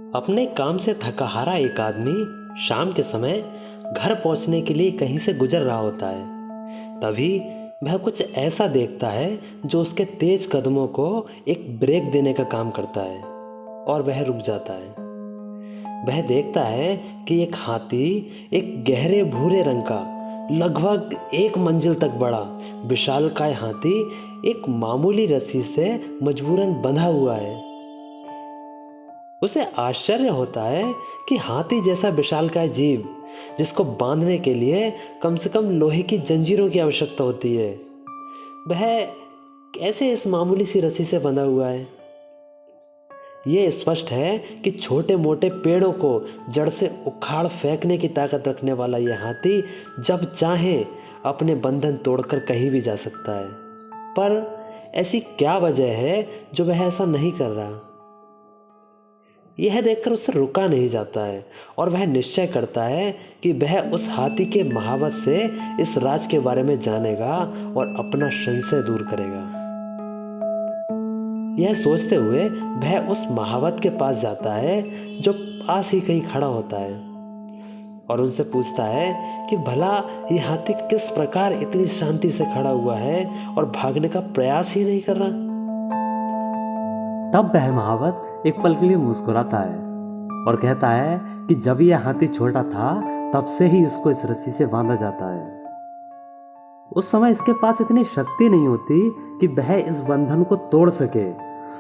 अपने काम से थका हारा एक आदमी शाम के समय घर पहुंचने के लिए कहीं से गुजर रहा होता है। तभी वह कुछ ऐसा देखता है जो उसके तेज कदमों को एक ब्रेक देने का काम करता है और वह रुक जाता है। वह देखता है कि एक हाथी, एक गहरे भूरे रंग का, लगभग 1 मंजिल तक बड़ा विशालकाय हाथी एक मामूली रस्सी से मजबूरन बंधा हुआ है। उसे आश्चर्य होता है कि हाथी जैसा विशालकाय जीव, जिसको बांधने के लिए कम से कम लोहे की जंजीरों की आवश्यकता होती है, वह कैसे इस मामूली सी रस्सी से बंधा हुआ है। ये स्पष्ट है कि छोटे मोटे पेड़ों को जड़ से उखाड़ फेंकने की ताकत रखने वाला यह हाथी जब चाहे अपने बंधन तोड़कर कहीं भी जा सकता है। पर ऐसी क्या वजह है जो वह ऐसा नहीं कर रहा? यह देखकर उससे रुका नहीं जाता है और वह निश्चय करता है कि वह उस हाथी के महावत से इस राज के बारे में जानेगा और अपना संशय दूर करेगा। यह सोचते हुए वह उस महावत के पास जाता है जो पास ही कहीं खड़ा होता है और उनसे पूछता है कि भला ये हाथी किस प्रकार इतनी शांति से खड़ा हुआ है और भागने का प्रयास ही नहीं कर रहा। तब वह महावत एक पल के लिए मुस्कुराता है और कहता है कि जब यह हाथी छोटा था तब से ही उसको इस रस्सी से बांधा जाता है। उस समय इसके पास इतनी शक्ति नहीं होती कि वह इस बंधन को तोड़ सके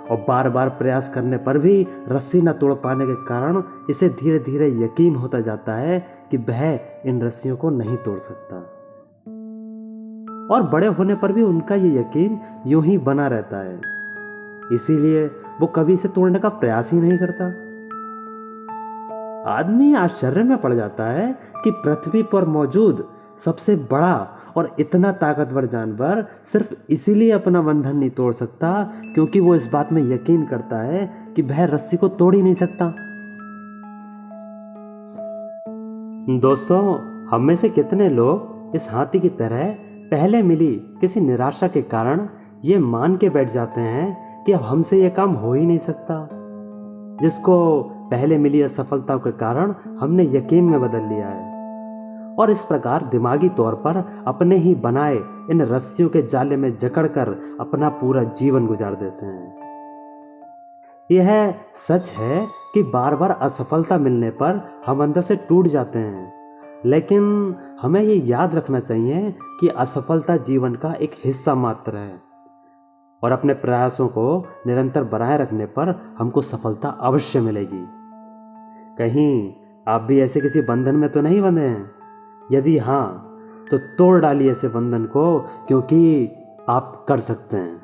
और बार बार प्रयास करने पर भी रस्सी न तोड़ पाने के कारण इसे धीरे धीरे यकीन होता जाता है कि वह इन रस्सियों को नहीं तोड़ सकता। और बड़े होने पर भी उनका ये यकीन यूं ही बना रहता है, इसीलिए वो कभी इसे तोड़ने का प्रयास ही नहीं करता। आदमी आश्चर्य में पड़ जाता है कि पृथ्वी पर मौजूद सबसे बड़ा और इतना ताकतवर जानवर सिर्फ इसीलिए अपना बंधन नहीं तोड़ सकता क्योंकि वो इस बात में यकीन करता है कि वह रस्सी को तोड़ ही नहीं सकता। दोस्तों, हम में से कितने लोग इस हाथी की तरह पहले मिली किसी निराशा के कारण ये मान के बैठ जाते हैं कि अब हमसे ये काम हो ही नहीं सकता, जिसको पहले मिली असफलता के कारण हमने यकीन में बदल लिया है और इस प्रकार दिमागी तौर पर अपने ही बनाए इन रस्सियों के जाले में जकड़कर अपना पूरा जीवन गुजार देते हैं। यह सच है कि बार बार असफलता मिलने पर हम अंदर से टूट जाते हैं, लेकिन हमें ये याद रखना चाहिए कि असफलता जीवन का एक हिस्सा मात्र है और अपने प्रयासों को निरंतर बनाए रखने पर हमको सफलता अवश्य मिलेगी। कहीं आप भी ऐसे किसी बंधन में तो नहीं बंधे हैं? यदि हाँ, तो तोड़ डालिए ऐसे बंधन को, क्योंकि आप कर सकते हैं।